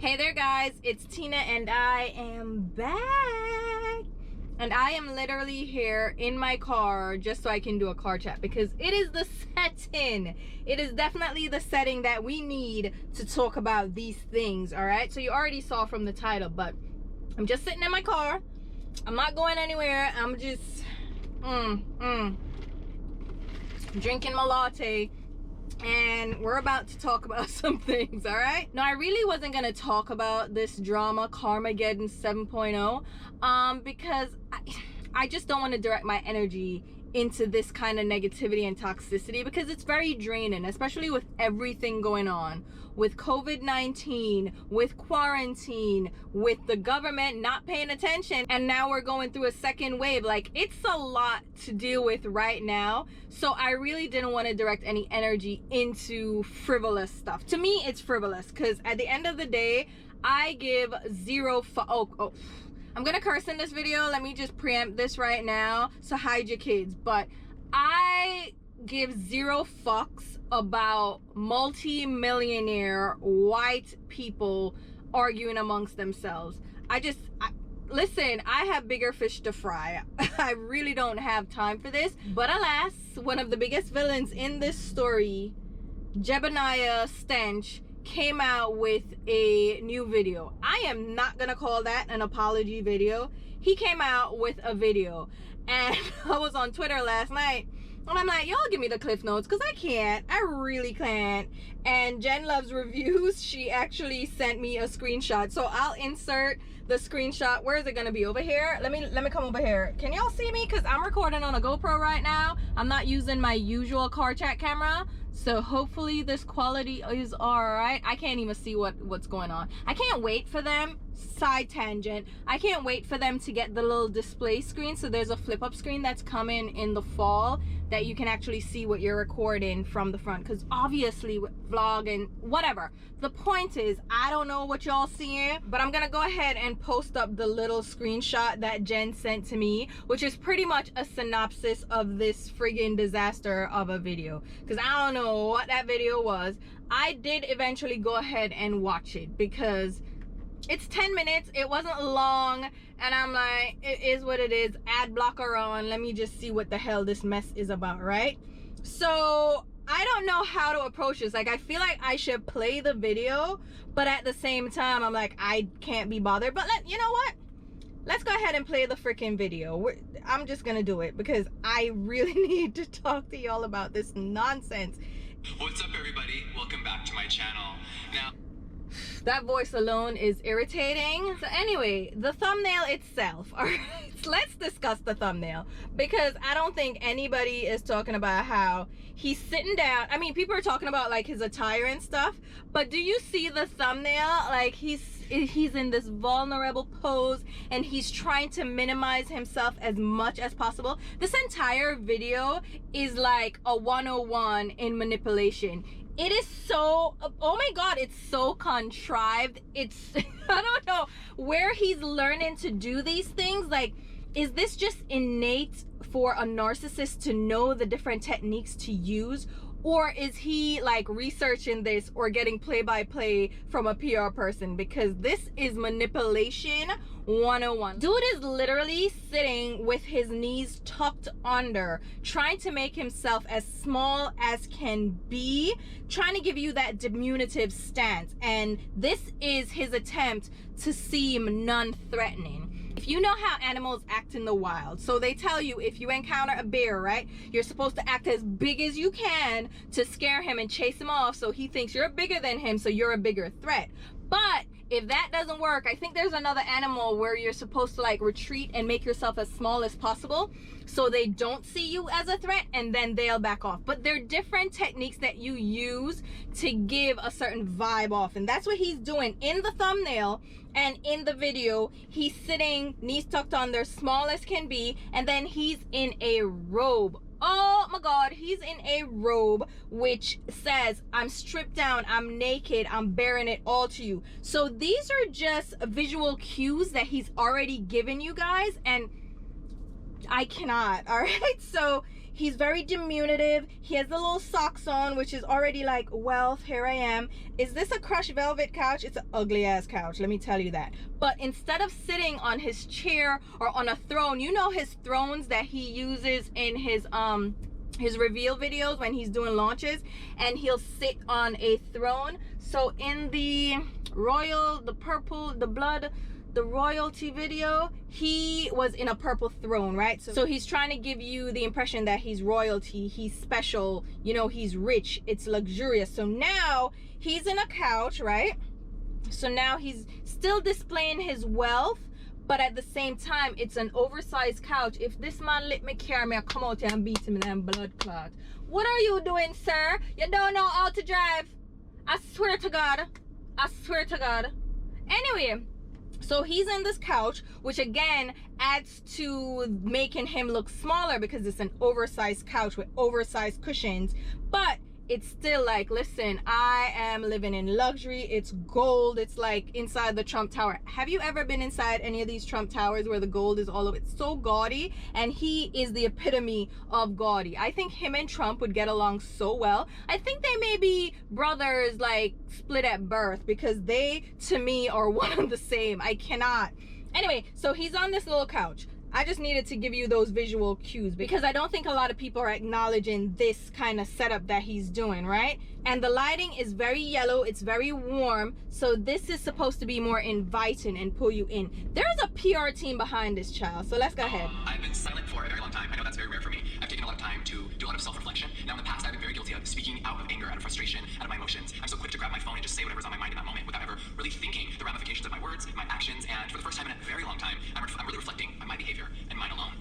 Hey there guys, it's Tina and I am back. And I am literally here in my car just so I can do a car chat because it is the setting. It is definitely the setting that we need to talk about these things, all right? So you already saw from the title, but I'm just sitting in my car. I'm not going anywhere. I'm just drinking my latte. And we're about to talk about some things, all right? Now, I really wasn't gonna talk about this drama, Carmageddon 7.0, because I just don't want to direct my energy into this kind of negativity and toxicity because it's very draining, especially with everything going on, with COVID-19, with quarantine, with the government not paying attention, and now we're going through a second wave. Like, it's a lot to deal with right now, so I really didn't want to direct any energy into frivolous stuff. To me, it's frivolous because at the end of the day, I give zero I'm gonna curse in this video. Let me just preempt this right now, so hide your kids. But I give zero fucks about multi-millionaire white people arguing amongst themselves. Listen, I have bigger fish to fry. I really don't have time for this. But alas, one of the biggest villains in this story, Jebediah Stench, came out with a new video. I am not gonna call that an apology video. He came out with a video, and I was on Twitter last night and I'm like, y'all give me the cliff notes because I really can't. And Jen Loves Reviews, she actually sent me a screenshot, so I'll insert the screenshot. Where is it gonna be? Over here? Let me come over here. Can y'all see me? Because I'm recording on a GoPro right now. I'm not using my usual car chat camera, so hopefully this quality is all right. I can't even see what's going on. I can't wait for them, side tangent, I can't wait for them to get the little display screen. So there's a flip up screen that's coming in the fall that you can actually see what you're recording from the front, because obviously with vlog and whatever, the point is, I don't know what y'all seeing, but I'm gonna go ahead and post up the little screenshot that Jen sent to me, which is pretty much a synopsis of this friggin' disaster of a video, because I don't know what that video was. I did eventually go ahead and watch it because it's 10 minutes, it wasn't long, and I'm like, it is what it is. Ad blocker on, let me just see what the hell this mess is about, right? So I don't know how to approach this. Like, I feel like I should play the video, but at the same time I'm like, I can't be bothered. But you know what, let's go ahead and play the freaking video. I'm just gonna do it because I really need to talk to y'all about this nonsense. What's up everybody, welcome back to my channel. Now, that voice alone is irritating. So anyway, the thumbnail itself, all right, let's discuss the thumbnail, because I don't think anybody is talking about how he's sitting down. I mean, people are talking about like his attire and stuff, but do you see the thumbnail? Like, he's in this vulnerable pose and he's trying to minimize himself as much as possible. This entire video is like a 101 in manipulation. It is so, oh my god, it's so contrived. It's I don't know where he's learning to do these things. Like, is this just innate for a narcissist to know the different techniques to use, or is he like researching this or getting play-by-play from a PR person? Because this is manipulation 101. Dude is literally sitting with his knees tucked under, trying to make himself as small as can be, trying to give you that diminutive stance, and this is his attempt to seem non-threatening. If you know how animals act in the wild, so they tell you if you encounter a bear, right, you're supposed to act as big as you can to scare him and chase him off so he thinks you're bigger than him, so you're a bigger threat. But if that doesn't work, I think there's another animal where you're supposed to like retreat and make yourself as small as possible so they don't see you as a threat, and then they'll back off. But there are different techniques that you use to give a certain vibe off, and that's what he's doing in the thumbnail and in the video. He's sitting, knees tucked under, small as can be, and then he's in a robe. Oh my god, he's in a robe which says, I'm stripped down, I'm naked, I'm bearing it all to you. So these are just visual cues that he's already given you guys, and I cannot, all right? So He's very diminutive. He has the little socks on, which is already like, wealth, here I am. Is this a crushed velvet couch? It's an ugly ass couch, let me tell you that. But instead of sitting on his chair or on a throne, you know his thrones that he uses in his reveal videos when he's doing launches, and he'll sit on a throne. So in the royalty video, he was in a purple throne, right? So he's trying to give you the impression that he's royalty, he's special, you know, he's rich, it's luxurious. So now he's in a couch, right? So now he's still displaying his wealth, but at the same time, it's an oversized couch. If this man let me carry me, I come out here and beat him in them blood clot. What are you doing, sir? You don't know how to drive. I swear to God. I swear to God. Anyway, so he's in this couch, which again adds to making him look smaller because it's an oversized couch with oversized cushions. But it's still like, listen, I am living in luxury. It's gold. It's like inside the Trump Tower. Have you ever been inside any of these Trump Towers where the gold is all of it? So gaudy, and he is the epitome of gaudy. I think him and Trump would get along so well. I think they may be brothers, like split at birth, because they to me are one and the same. I cannot. Anyway, so he's on this little couch. I just needed to give you those visual cues because I don't think a lot of people are acknowledging this kind of setup that he's doing, right? And the lighting is very yellow, it's very warm, so this is supposed to be more inviting and pull you in. There's a PR team behind this, child, so let's go ahead. I've been silent for a very long time. I know that's very rare for me. I've taken a lot of time to do a lot of self-reflection. Now in the past, I've been very guilty of speaking out of anger, out of frustration, out of my emotions. I'm so quick to grab my phone and just say whatever's on my mind in that moment without ever really thinking the ramifications of my words, my actions, and for the first time in a very long time, I'm really reflecting on my behavior and mine alone.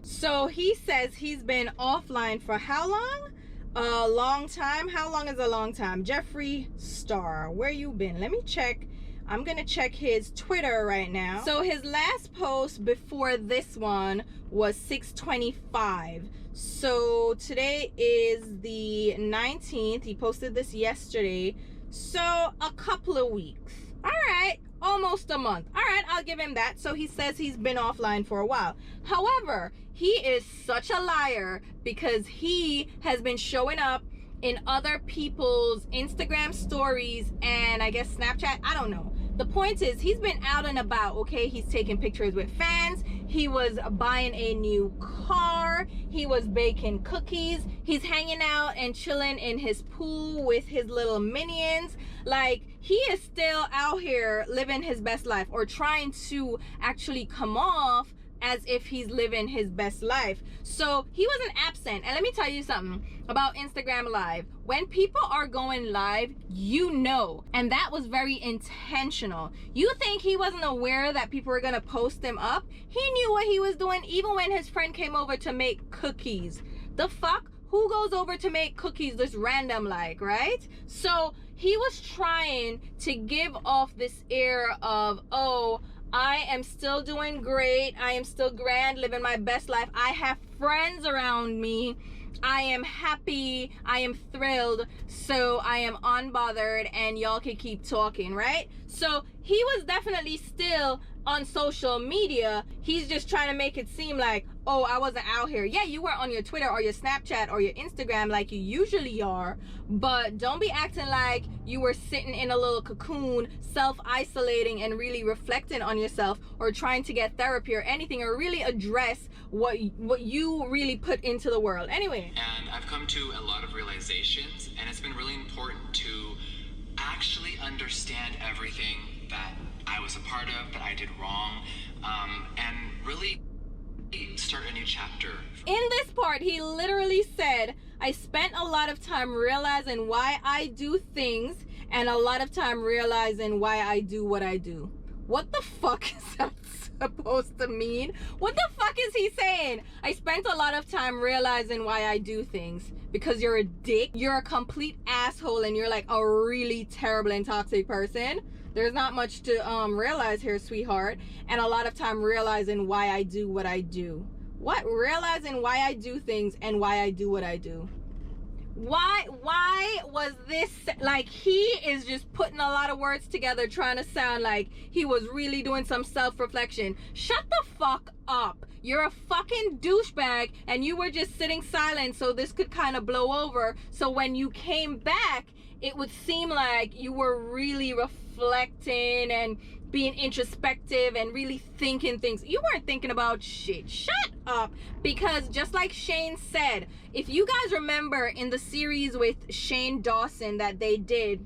So he says he's been offline for how long? A long time. How long is a long time? Jeffree Star, where you been? Let me check. I'm gonna check his Twitter right now. So his last post before this one was 6/25. So today is the 19th. He posted this yesterday. So a couple of weeks. All right, almost a month. All right, I'll give him that. So he says he's been offline for a while. However, he is such a liar because he has been showing up in other people's Instagram stories and I guess Snapchat. I don't know. The point is he's been out and about, okay? He's taking pictures with fans. He was buying a new car. He was baking cookies. He's hanging out and chilling in his pool with his little minions. Like, he is still out here living his best life or trying to actually come off as if he's living his best life. So he wasn't absent. And let me tell you something about Instagram Live. When people are going live, you know, and that was very intentional. You think he wasn't aware that people were gonna post him up? He knew what he was doing even when his friend came over to make cookies. The fuck? Who goes over to make cookies this random like, right? So he was trying to give off this air of, oh, I am still doing great. I am still grand, living my best life. I have friends around me. I am happy. I am thrilled. So I am unbothered and y'all can keep talking, right? So he was definitely still on social media. He's just trying to make it seem like, oh, I wasn't out here. Yeah, you were on your Twitter or your Snapchat or your Instagram like you usually are, but don't be acting like you were sitting in a little cocoon, self-isolating and really reflecting on yourself or trying to get therapy or anything or really address what you really put into the world. Anyway. And I've come to a lot of realizations, and it's been really important to actually understand everything that I was a part of, that I did wrong, and really start a new chapter. In this part, he literally said, I spent a lot of time realizing why I do things and a lot of time realizing why I do what I do. What the fuck is that supposed to mean? What the fuck is he saying? I spent a lot of time realizing why I do things. Because you're a dick, you're a complete asshole, and you're like a really terrible and toxic person. There's not much to realize here, sweetheart. And a lot of time realizing why I do what I do. What? Realizing why I do things and why I do what I do. Why was this like, he is just putting a lot of words together trying to sound like he was really doing some self-reflection. Shut the fuck up. You're a fucking douchebag, and you were just sitting silent so this could kind of blow over, so when you came back it would seem like you were really reflecting and being introspective and really thinking things. You weren't thinking about shit. Shut up. Because just like Shane said, if you guys remember in the series with Shane Dawson that they did,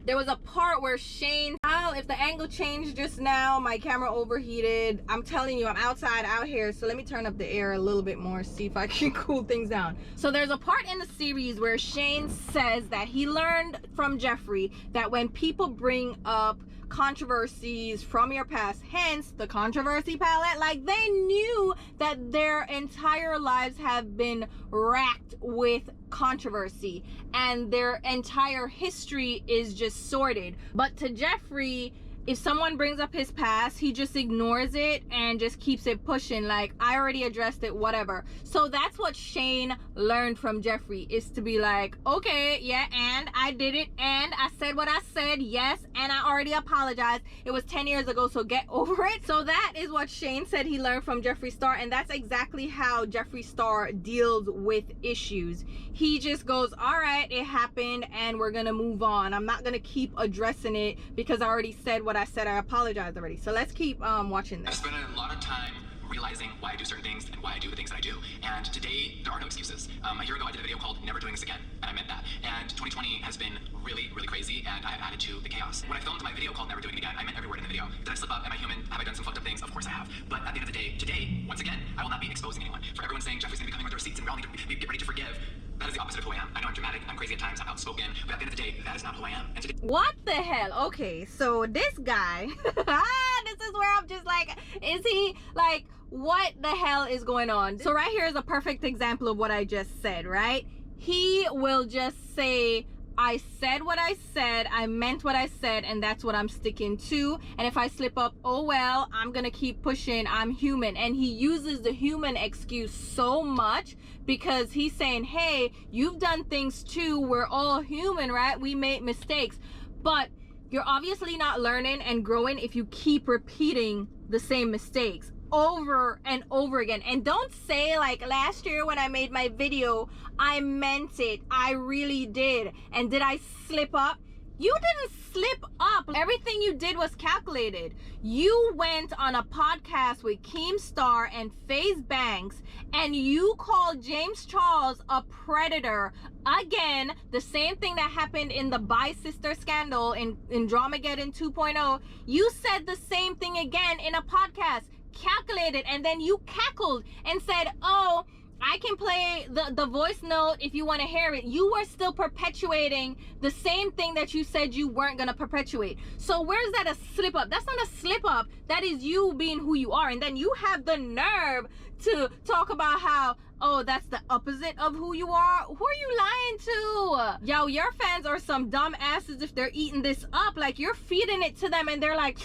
there was a part where Shane, if the angle changed just now, my camera overheated. I'm telling you, I'm outside out here, so let me turn up the air a little bit more, see if I can cool things down. So there's a part in the series where Shane says that he learned from Jeffree that when people bring up controversies from your past, hence the controversy palette, like they knew that their entire lives have been racked with controversy and their entire history is just sorted. But to Jeffree, if someone brings up his past, he just ignores it and just keeps it pushing, like, I already addressed it, whatever. So that's what Shane learned from Jeffree, is to be like, okay, yeah, and I did it, and I said what I said, yes, and I already apologized. It was 10 years ago, so get over it. So that is what Shane said he learned from Jeffree Star, and that's exactly how Jeffree Star deals with issues. He just goes, all right, it happened, and we're gonna move on. I'm not gonna keep addressing it because I already said what I said. I apologized already. So let's keep watching this. I spent a lot of time realizing why I do certain things and why I do the things that I do. And today, there are no excuses. A year ago, I did a video called Never Doing This Again, and I meant that. And 2020 has been really, really crazy, and I have added to the chaos. When I filmed my video called Never Doing It Again, I meant every word in the video. Did I slip up? Am I human? Have I done some fucked up things? Of course I have. But at the end of the day, today, once again, I will not be exposing anyone. For everyone saying Jeffree's gonna be coming with the receipts and we all need to get ready to forgive, that is the opposite of who I am. I know I'm dramatic, I'm crazy at times, I'm outspoken, but at the end of the day, that is not who I am. And today— what the hell? Okay, so this guy, this is where I'm just like, is he like, what the hell is going on? So right here is a perfect example of what I just said, right? He will just say, I said what I said, I meant what I said, and that's what I'm sticking to. And if I slip up, oh well, I'm gonna keep pushing, I'm human. And he uses the human excuse so much because he's saying, hey, you've done things too, we're all human, right? We make mistakes. But you're obviously not learning and growing if you keep repeating the same mistakes over and over again. And don't say like, last year when I made my video, I meant it, I really did, and did I slip up? You didn't slip up. Everything you did was calculated. You went on a podcast with Keemstar and FaZe Banks and you called James Charles a predator. Again, the same thing that happened in the Bi-Sister scandal in Dramageddon 2.0. You said the same thing again in a podcast, calculated, and then you cackled and said, oh, I can play the voice note if you want to hear it. You were still perpetuating the same thing that you said you weren't going to perpetuate. So where's that a slip up? That's not a slip up. That is you being who you are. And then you have the nerve to talk about how, oh, that's the opposite of who you are. Who are you lying to? Yo, your fans are some dumb asses if they're eating this up. Like, you're feeding it to them and they're like,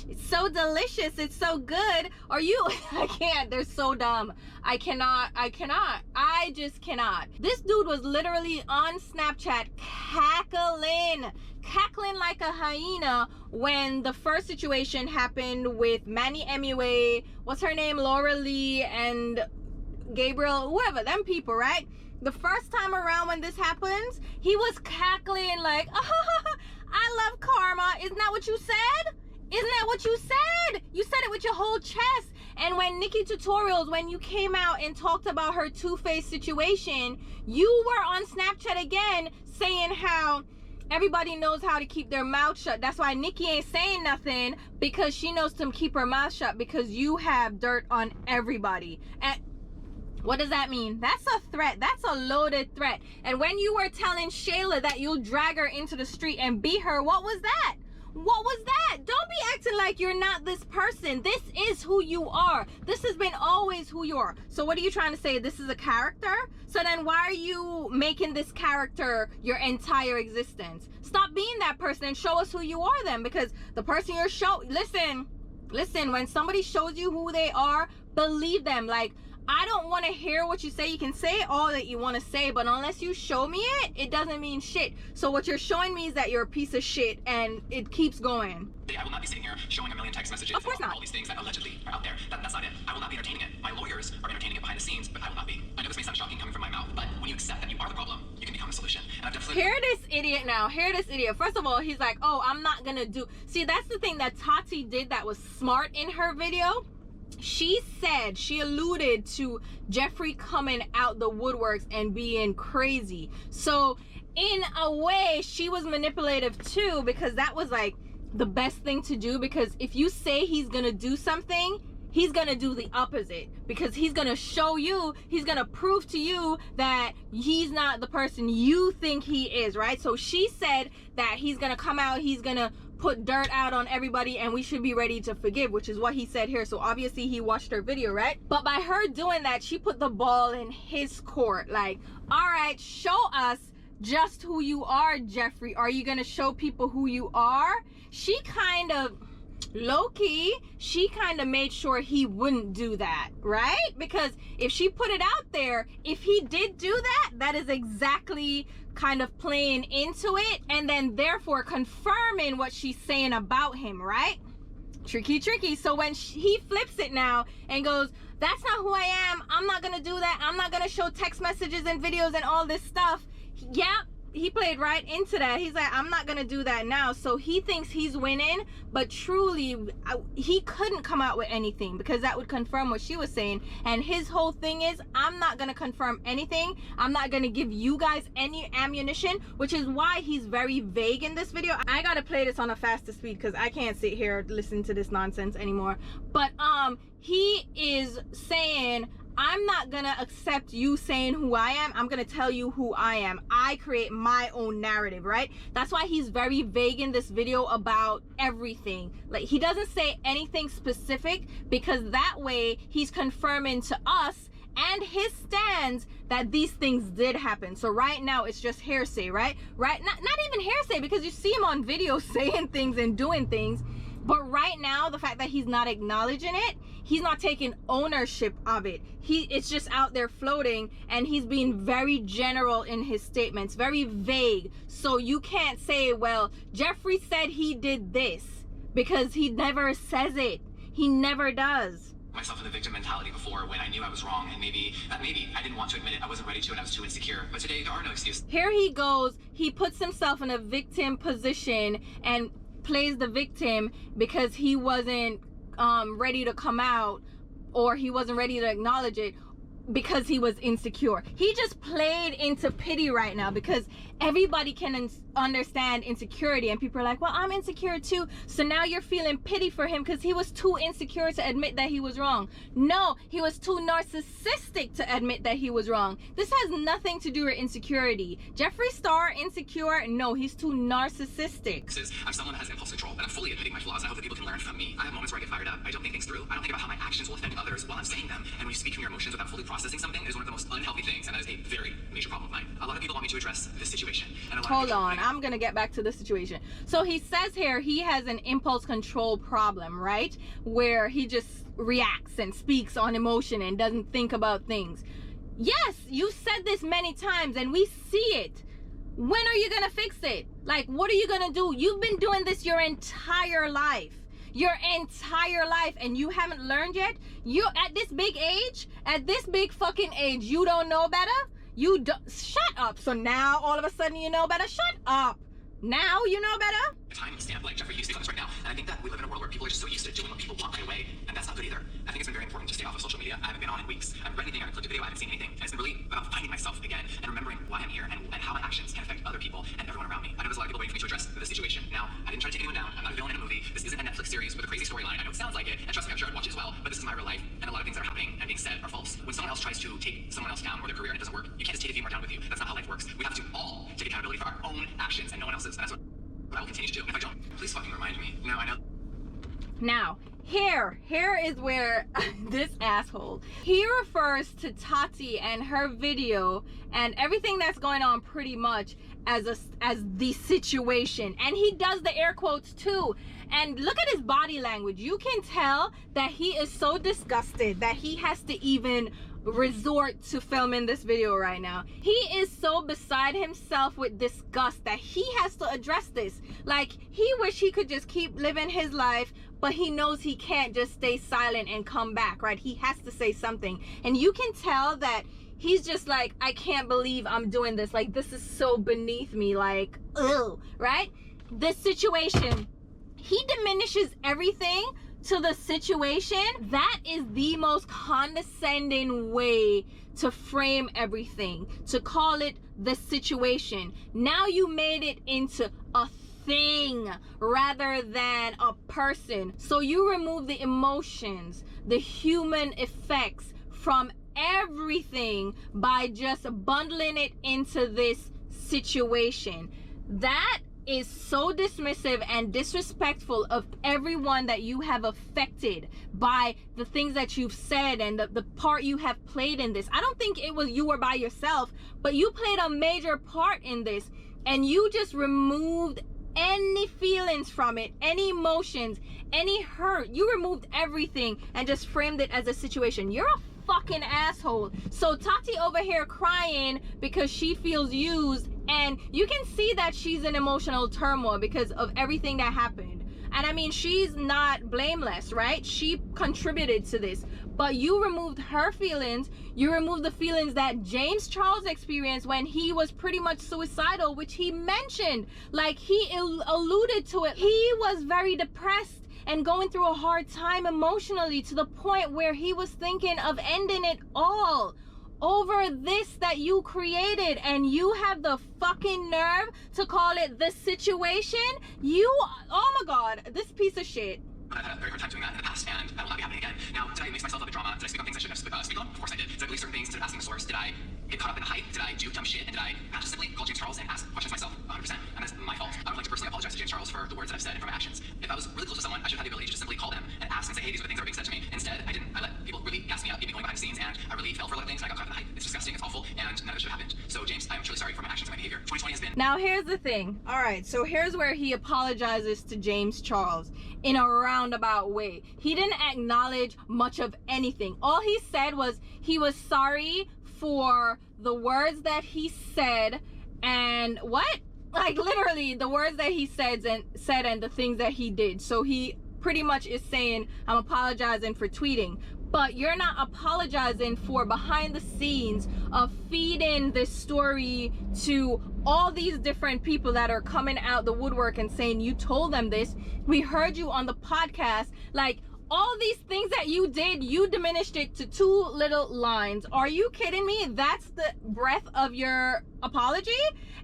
it's so delicious, it's so good. Are you? I can't. They're so dumb. I just cannot. This dude was literally on Snapchat cackling like a hyena when the first situation happened with Manny MUA, what's her name, Laura Lee, and Gabriel, whoever, them people, right? The first time around when this happens, he was cackling like, oh, I love karma. Isn't that what you said? Isn't that what you said? You said it with your whole chest. And when Nikki Tutorials, when you came out and talked about her Two-Face situation, you were on Snapchat again saying how everybody knows how to keep their mouth shut. That's why Nikki ain't saying nothing, because she knows to keep her mouth shut, because you have dirt on everybody. And what does that mean? That's a threat. That's a loaded threat. And when you were telling Shayla that you'll drag her into the street and beat her, what was that? What was that? Don't be acting like you're not this person. This is who you are. This has been always who you are. So what are you trying to say? This is a character? So then why are you making this character your entire existence? Stop being that person and show us who you are then, because the person you're listen, when somebody shows you who they are, believe them. Like, I don't want to hear what you say. You can say all that you want to say, but unless you show me it, it doesn't mean shit. So what you're showing me is that you're a piece of shit, and it keeps going. I will not be sitting here showing a million text messages Of course and not. all these things that allegedly are out there. That's not it. I will not be entertaining it. My lawyers are entertaining it behind the scenes, but I will not be. I know this may sound shocking coming from my mouth, but when you accept that you are the problem, you can become the solution. And I've definitely... Hear this idiot now. Hear this idiot. First of all, he's like, oh, I'm not gonna do... See, that's the thing that Tati did that was smart in her video. She said, she alluded to Jeffree coming out the woodworks and being crazy. So in a way, she was manipulative too, because that was like the best thing to do. Because if you say he's gonna do something, he's gonna do the opposite, because he's gonna show you, he's gonna prove to you that he's not the person you think he is, right? So she said that he's gonna come out, he's gonna put dirt out on everybody, and we should be ready to forgive, which is what he said here. So obviously he watched her video, right? But by her doing that, she put the ball in his court. Like, all right, show us just who you are, Jeffree. Are you gonna show people who you are? She kind of, low-key, she kind of made sure he wouldn't do that, right? Because if she put it out there, if he did do that, that is exactly kind of playing into it, and then therefore confirming what she's saying about him, right? Tricky. So when he flips it now and goes, that's not who I am, I'm not gonna do that, I'm not gonna show text messages and videos and all this stuff, yeah, he played right into that. He's like, I'm not gonna do that now. So he thinks he's winning, but truly he couldn't come out with anything, because that would confirm what she was saying. And his whole thing is, I'm not gonna confirm anything, I'm not gonna give you guys any ammunition, which is why he's very vague in this video. I gotta play this on a faster speed because I can't sit here listening to this nonsense anymore. But he is saying, I'm not gonna accept you saying who I am. I'm gonna tell you who I am. I create my own narrative, right? That's why he's very vague in this video about everything. Like, he doesn't say anything specific, because that way he's confirming to us and his stands that these things did happen. So right now it's just hearsay, right? Not even hearsay, because you see him on video saying things and doing things. But right now, the fact that he's not acknowledging it, he's not taking ownership of it. It's just out there floating, and he's being very general in his statements, very vague. So you can't say, well, Jeffree said he did this, because he never says it. He never does. Myself in the victim mentality before, when I knew I was wrong, and maybe I didn't want to admit it, I wasn't ready to, and I was too insecure. But today there are no excuses. Here he goes, he puts himself in a victim position and plays the victim because he wasn't ready to come out, or he wasn't ready to acknowledge it because he was insecure. He just played into pity right now, because everybody can understand insecurity, and people are like, well, I'm insecure too. So now you're feeling pity for him because he was too insecure to admit that he was wrong. No, he was too narcissistic to admit that he was wrong. This has nothing to do with insecurity. Jeffree Star insecure? No, he's too narcissistic. I'm someone that has impulse control, and I'm fully admitting my flaws, and I hope that people can learn from me. I have moments where I get fired up. I don't think things through. I don't think about how my actions will affect others while I'm saying them. And when you speak from your emotions without fully processing something, it is one of the most unhealthy things, and that is a very major problem of mine. A lot of people want me to address this situation, and a lot Hold on, I'm gonna get back to the situation. So he says here he has an impulse control problem, right? Where he just reacts and speaks on emotion and doesn't think about things. Yes, you said this many times, and we see it. When are you gonna fix it? Like, what are you gonna do? You've been doing this your entire life. And you haven't learned yet? You at this big age, at this big fucking age, you don't know better? You don't. Shut up. So now all of a sudden you know better? Shut up. Now you know better? Time stamp like Jeffree used to this right now, and I think that we live in a world where people are just so used to doing what people want right away, and that's not good either. I think it's been very important to stay off of social media. I haven't been on in weeks. I haven't read anything, I haven't clicked a video, I haven't seen anything. And it's been really about finding myself again and remembering why I'm here and how my actions can affect other people and everyone around me. I know there's a lot of people waiting for me to address this situation. Now, I didn't try to take anyone down. I'm not a villain in a movie. This isn't a Netflix series with a crazy storyline. I know it sounds like it, and trust me, I'm sure I'd watch it as well, but this is my real life, and a lot of things that are happening and being said are false. When someone else tries to take someone else down or their career and it doesn't work, you can't just take a few more down with you. That's not how life works. We have to all take accountability for our own actions and no one else's. And that's what I will continue to do. And if I don't, please fucking remind me. Now, I know. Now, here is where this asshole, he refers to Tati and her video and everything that's going on pretty much as the situation, and he does the air quotes too. And look at his body language. You can tell that he is so disgusted that he has to even resort to filming this video right now. He is so beside himself with disgust that he has to address this. Like, he wish he could just keep living his life, but he knows he can't just stay silent and come back, right? He has to say something. And you can tell that he's just like, I can't believe I'm doing this. Like, this is so beneath me. Like, ugh, right? This situation, he diminishes everything to the situation. That is the most condescending way to frame everything, to call it the situation. Now you made it into a thing rather than a person. So you remove the emotions, the human effects from everything by just bundling it into this situation. That is so dismissive and disrespectful of everyone that you have affected by the things that you've said and the part you have played in this. I don't think it was you were by yourself, but you played a major part in this, and you just removed any feelings from it, any emotions, any hurt. You removed everything and just framed it as a situation. You're a fucking asshole. So Tati over here crying because she feels used, and you can see that she's in emotional turmoil because of everything that happened. And I mean, she's not blameless, right? She contributed to this, but you removed her feelings. You removed the feelings that James Charles experienced when he was pretty much suicidal, which he mentioned, like he alluded to it. He was very depressed and going through a hard time emotionally, to the point where he was thinking of ending it all over this that you created, and you have the fucking nerve to call it the situation. You, oh my god, this piece of shit. I've had a very hard time doing that in the past, and that will not be happening again. Now, did I mix myself up in drama? Did I speak on things I shouldn't have speak on? Of course I did. Did I believe certain things instead of asking the source? Did I get caught up in the hype? Did I do dumb shit? And did I not just simply call James Charles and ask questions myself? 100%. And that's my fault. I would like to personally apologize to James Charles for the words that I've said and for my actions. If I was really close to someone, I should have the ability to just simply call them and ask and say, hey, these are the things that are being said to me. Instead, I didn't. I let people really gas me up, keep me going behind the scenes, and I really fell for a lot of things, and I got caught up in the hype. It's disgusting, it's awful, and none of it should have happened. So, James, I'm truly sorry for my actions and my behavior. 2020 has been... Now, here's the thing. All right, so here's where he apologizes to James Charles in a roundabout way. He didn't acknowledge much of anything. All he said was he was sorry for the words that he said, and what? Like, literally, the words that he said and the things that he did. So he pretty much is saying, I'm apologizing for tweeting. But you're not apologizing for behind the scenes of feeding this story to all these different people that are coming out the woodwork and saying you told them this. We heard you on the podcast. Like, all these things that you did, you diminished it to 2 little lines. Are you kidding me? That's the breadth of your apology?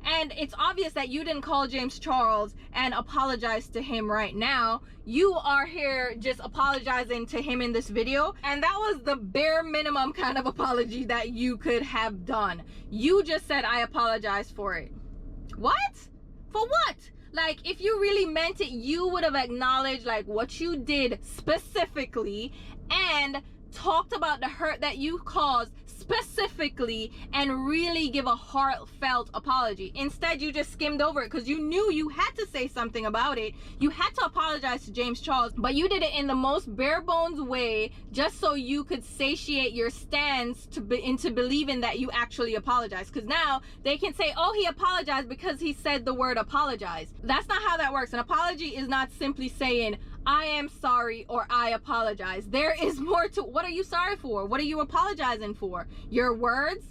And it's obvious that you didn't call James Charles and apologize to him right now. You are here just apologizing to him in this video, and that was the bare minimum kind of apology that you could have done. You just said, I apologize for it. What? For what? Like, if you really meant it, you would have acknowledged like what you did specifically and talked about the hurt that you caused specifically and really give a heartfelt apology. Instead, you just skimmed over it because you knew you had to say something about it. You had to apologize to James Charles, but you did it in the most bare bones way just so you could satiate your stance into believing that you actually apologized. Because now they can say, oh, he apologized because he said the word apologize. That's not how that works. An apology is not simply saying, I am sorry or I apologize. There is more to what are you sorry for? What are you apologizing for? Your words?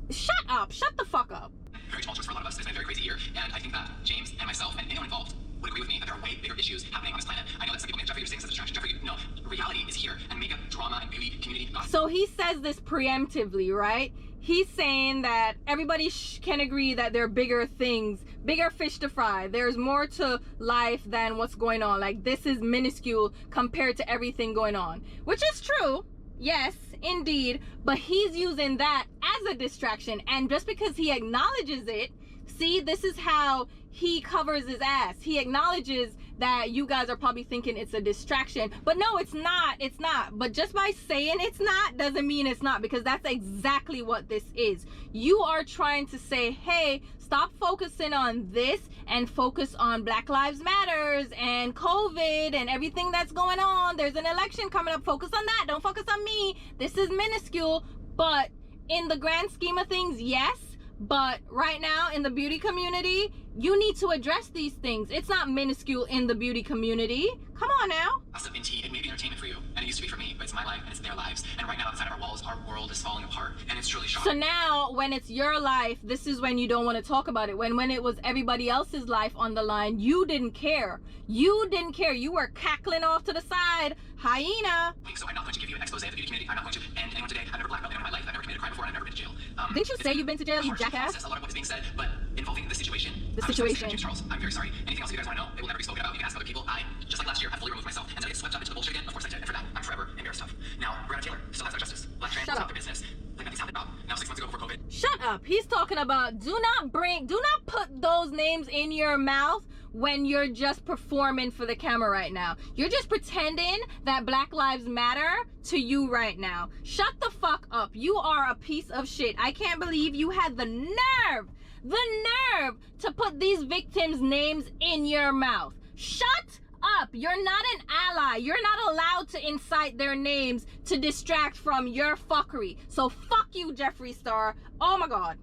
Shut up. Shut the fuck up. Very tumultuous for a lot of us. It's been a very crazy year, and I think that James and myself and anyone involved would agree with me that there are way bigger issues happening on this planet. I know that some people make Jeffree, you're saying it's a distraction. Jeffree, no, reality is here, and makeup, drama, and beauty, community. So he says this preemptively, right? He's saying that everybody can agree that there are bigger things, bigger fish to fry. There's more to life than what's going on. Like, this is minuscule compared to everything going on, which is true. Yes, indeed. But he's using that as a distraction. And just because he acknowledges it, see, this is how he covers his ass. He acknowledges that you guys are probably thinking it's a distraction, but no, it's not. It's not. But just by saying it's not doesn't mean it's not, because that's exactly what this is. You are trying to say, hey, stop focusing on this and focus on Black Lives Matters and COVID and everything that's going on. There's an election coming up. Focus on that. Don't focus on me. This is minuscule. But in the grand scheme of things, yes. But right now in the beauty community, you need to address these things. It's not minuscule in the beauty community. Come on now. Awesome, indeed. It may be entertainment for you, and it used to be for me, but it's my life and it's their lives. And right now, outside of our walls, our world is falling apart, and it's truly shocking. So now, when it's your life, this is when you don't want to talk about it. When it was everybody else's life on the line, you didn't care. You didn't care. You were cackling off to the side, hyena. So I'm not going to give you an expose of the beauty community. I'm not going to end anyone today. I've never blackmailed anyone in my life. I've never committed a crime before, and I've never been to jail. Didn't you say you've been to jail, you jackass? A lot of what is being said, but involving the situation. James Charles, I'm very sorry. Anything else you guys want to know, it will never be spoken about. You can ask other people. I, just like last year, I fully removed myself. And to get swept up into the bullshit again, of course I did. And for that, I'm forever embarrassed of. Now, Breonna Taylor still has no justice. Black trans is not their business. Like nothing's happened about. Now 6 months ago before COVID. Shut up. He's talking about do not put those names in your mouth when you're just performing for the camera right now. You're just pretending that Black Lives Matter to you right now. Shut the fuck up. You are a piece of shit. I can't believe you had the nerve to put these victims' names in your mouth. Shut up. You're not an ally. You're not allowed to incite their names to distract from your fuckery. So fuck you, Jeffree Star. Oh my God.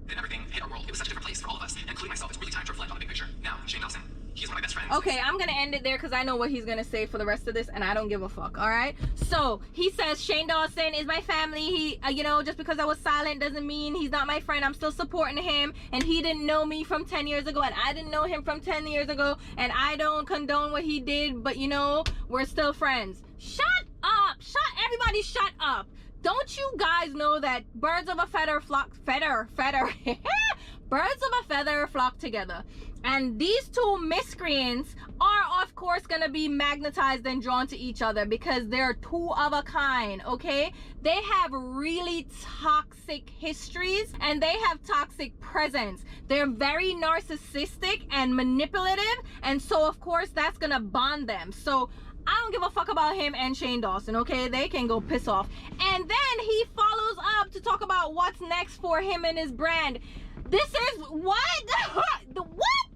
And everything hit our world. It was such a different place for all of us, including myself. It's really time to reflect on the big picture. Now, Shane Dawson, he's one of my best friends. Okay, I'm gonna end it there because I know what he's gonna say for the rest of this, and I don't give a fuck. All right. So he says Shane Dawson is my family. He, just because I was silent doesn't mean he's not my friend. I'm still supporting him, and he didn't know me from 10 years ago, and I didn't know him from 10 years ago, and I don't condone what he did, but we're still friends. Shut up. Everybody shut up. Don't you guys know that birds of a feather flock birds of a feather flock together? And these two miscreants are of course gonna be magnetized and drawn to each other because they're two of a kind, okay? They have really toxic histories and they have toxic presence. They're very narcissistic and manipulative, and so of course that's gonna bond them. So I don't give a fuck about him and Shane Dawson, okay? They can go piss off. And then he follows up to talk about what's next for him and his brand. This is what? What?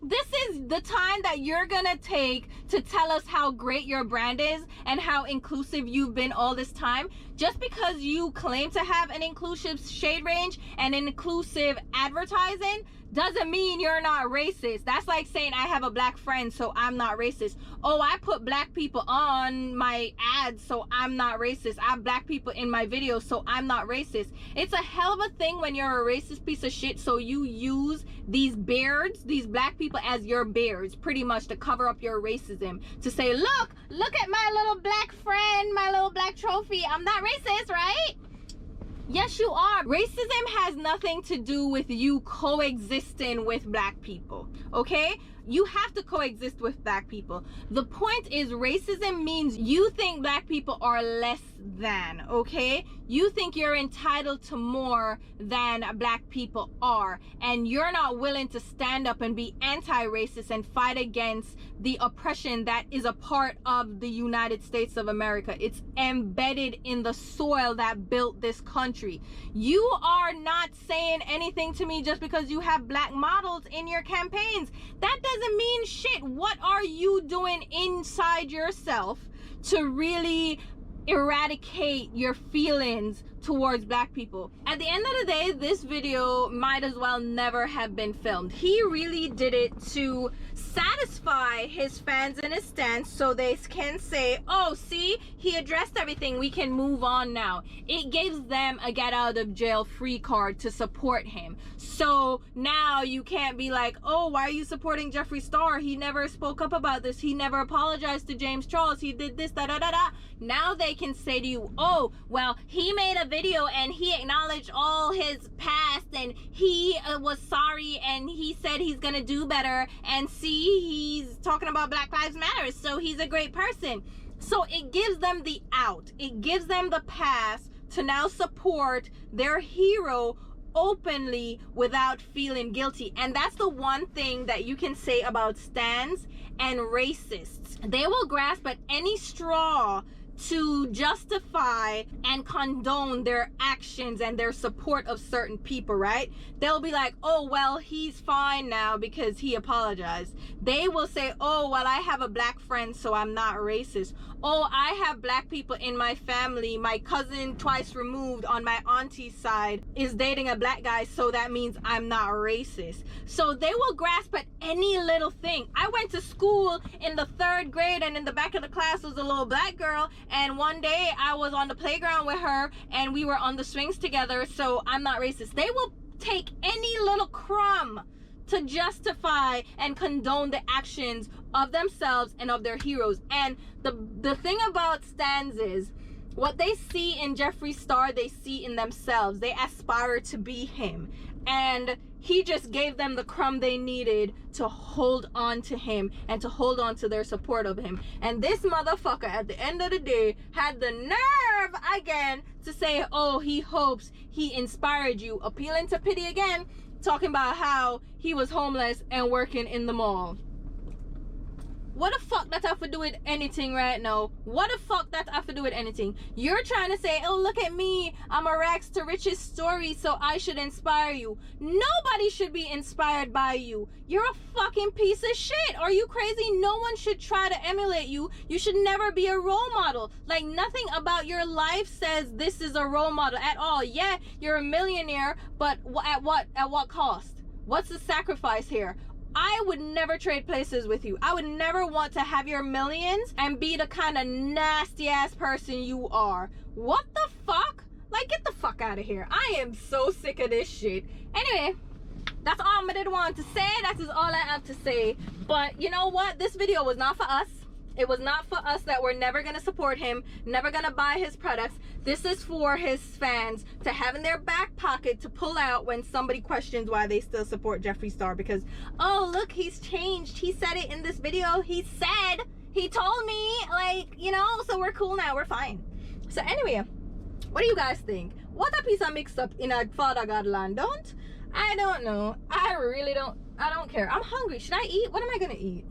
This is the time that you're gonna take to tell us how great your brand is and how inclusive you've been all this time. Just because you claim to have an inclusive shade range and inclusive advertising doesn't mean you're not racist. That's like saying I have a black friend, so I'm not racist. Oh, I put black people on my ads, so I'm not racist. I have black people in my videos, so I'm not racist. It's a hell of a thing when you're a racist piece of shit, so you use these beards, these black people as your beards, pretty much to cover up your racism. To say, look at my little black friend, my little black trophy. I'm not racist, right? Yes, you are. Racism has nothing to do with you coexisting with black people, okay? You have to coexist with black people. The point is, racism means you think black people are less than, okay? You think you're entitled to more than black people are, and you're not willing to stand up and be anti-racist and fight against the oppression that is a part of the United States of America. It's embedded in the soil that built this country. You are not saying anything to me just because you have black models in your campaigns. That doesn't mean shit. What are you doing inside yourself to really eradicate your feelings towards black people? At the end of the day, this video might as well never have been filmed. He really did it to satisfy his fans and his stance so they can say, oh, see, he addressed everything, we can move on now. It gives them a get out of jail free card to support him. So now you can't be like, oh, why are you supporting Jeffree Star? He never spoke up about this. He never apologized to James Charles. He did this, da-da-da-da. Now they can say to you, oh, well, he made a video and he acknowledged all his past and he was sorry and he said he's gonna do better, and see, he's talking about Black Lives Matter, so he's a great person. So it gives them the out. It gives them the pass to now support their hero openly without feeling guilty. And that's the one thing that you can say about stans and racists. They will grasp at any straw to justify and condone their actions and their support of certain people, right? They'll be like, oh, well, he's fine now because he apologized. They will say, oh, well, I have a black friend, so I'm not racist. Oh, I have black people in my family. My cousin twice removed on my auntie's side is dating a black guy, so that means I'm not racist. So they will grasp at any little thing. I went to school in the 3rd grade, and in the back of the class was a little black girl, and one day I was on the playground with her and we were on the swings together, so I'm not racist. They will take any little crumb to justify and condone the actions of themselves and of their heroes. And the thing about stans is, what they see in Jeffree Star, they see in themselves. They aspire to be him, and he just gave them the crumb they needed to hold on to him and to hold on to their support of him. And this motherfucker at the end of the day had the nerve again to say, oh, he hopes he inspired you, appealing to pity again, talking about how he was homeless and working in the mall. What the fuck that have to do with anything right now? What the fuck that have to do with anything? You're trying to say, oh, look at me, I'm a rags to riches story, so I should inspire you. Nobody should be inspired by you. You're a fucking piece of shit. Are you crazy? No one should try to emulate you. You should never be a role model. Like, nothing about your life says this is a role model at all. Yeah, you're a millionaire, but at what cost? What's the sacrifice here? I would never trade places with you. I would never want to have your millions and be the kind of nasty ass person you are. What the fuck? Like, get the fuck out of here. I am so sick of this shit. Anyway, that's all I did want to say. That is all I have to say. But you know what? This video was not for us. It was not for us that we're never gonna support him, never gonna buy his products. This is for his fans to have in their back pocket to pull out when somebody questions why they still support Jeffree Star. Because, oh, look, he's changed. He said it in this video. He said, he told me, like, you know, so we're cool now. We're fine. So anyway, what do you guys think? What a piece of mix up in a Father God land. I don't know. I really don't. I don't care. I'm hungry. Should I eat? What am I gonna eat?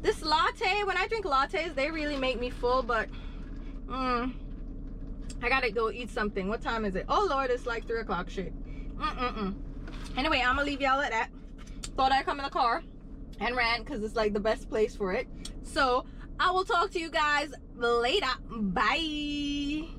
This latte, when I drink lattes, they really make me full, but I gotta go eat something. What time is it? Oh Lord, it's like 3 o'clock shit. Anyway, I'm gonna leave y'all at that. Thought I'd come in the car and rant because it's like the best place for it. So I will talk to you guys later. Bye.